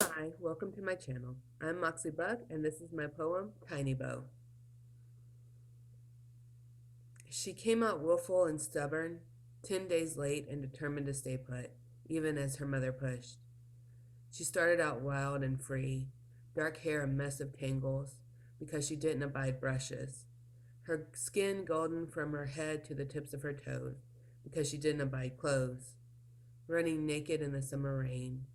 Hi, welcome to my channel. I'm Moxley Bugg, and this is my poem, Tiny Bow. She came out willful and stubborn, 10 days late and determined to stay put, even as her mother pushed. She started out wild and free, dark hair a mess of tangles, because she didn't abide brushes. Her skin golden from her head to the tips of her toes, because she didn't abide clothes. Running naked in the summer rain,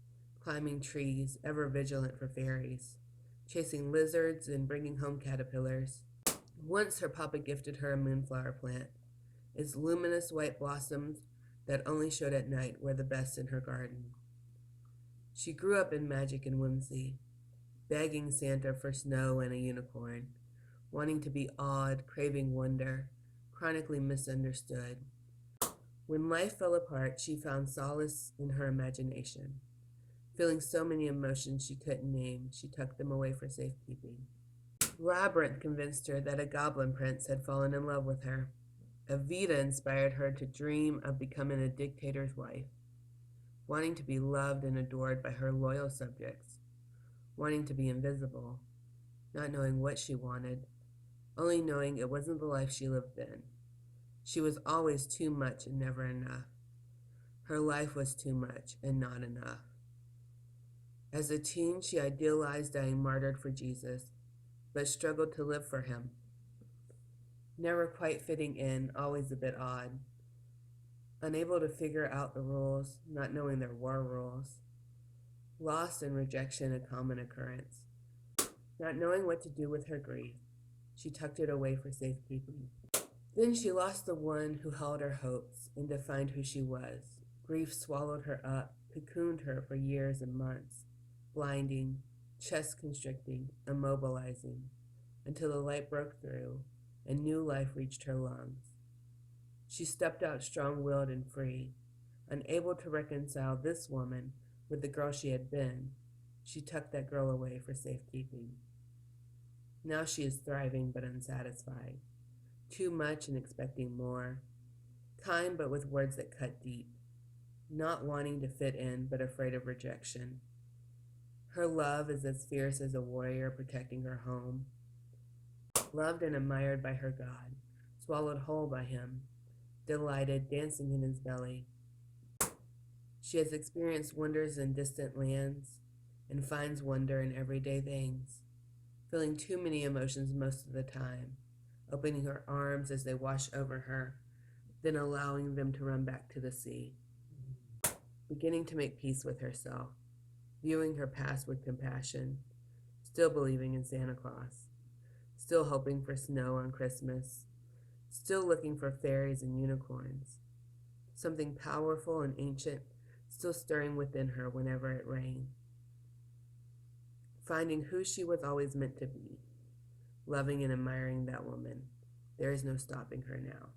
climbing trees, ever vigilant for fairies, chasing lizards and bringing home caterpillars. Once her papa gifted her a moonflower plant. Its luminous white blossoms that only showed at night were the best in her garden. She grew up in magic and whimsy, begging Santa for snow and a unicorn, wanting to be awed, craving wonder, chronically misunderstood. When life fell apart, she found solace in her imagination. Feeling so many emotions she couldn't name, she tucked them away for safekeeping. Labyrinth convinced her that a goblin prince had fallen in love with her. Evita inspired her to dream of becoming a dictator's wife, wanting to be loved and adored by her loyal subjects, wanting to be invisible, not knowing what she wanted, only knowing it wasn't the life she lived in. She was always too much and never enough. Her life was too much and not enough. As a teen, she idealized dying martyred for Jesus, but struggled to live for him. Never quite fitting in, always a bit odd. Unable to figure out the rules, not knowing there were rules. Loss and rejection a common occurrence. Not knowing what to do with her grief, she tucked it away for safekeeping. Then she lost the one who held her hopes and defined who she was. Grief swallowed her up, cocooned her for years and months, blinding, chest constricting, immobilizing, until the light broke through and new life reached her lungs. She stepped out strong-willed and free, unable to reconcile this woman with the girl she had been. She tucked that girl away for safekeeping. Now she is thriving but unsatisfied, too much and expecting more, kind but with words that cut deep, not wanting to fit in but afraid of rejection. Her love is as fierce as a warrior protecting her home, loved and admired by her God, swallowed whole by him, delighted, dancing in his belly. She has experienced wonders in distant lands and finds wonder in everyday things, feeling too many emotions most of the time, opening her arms as they wash over her, then allowing them to run back to the sea, beginning to make peace with herself, viewing her past with compassion, still believing in Santa Claus, still hoping for snow on Christmas, still looking for fairies and unicorns, something powerful and ancient still stirring within her whenever it rained, finding who she was always meant to be, loving and admiring that woman. There is no stopping her now.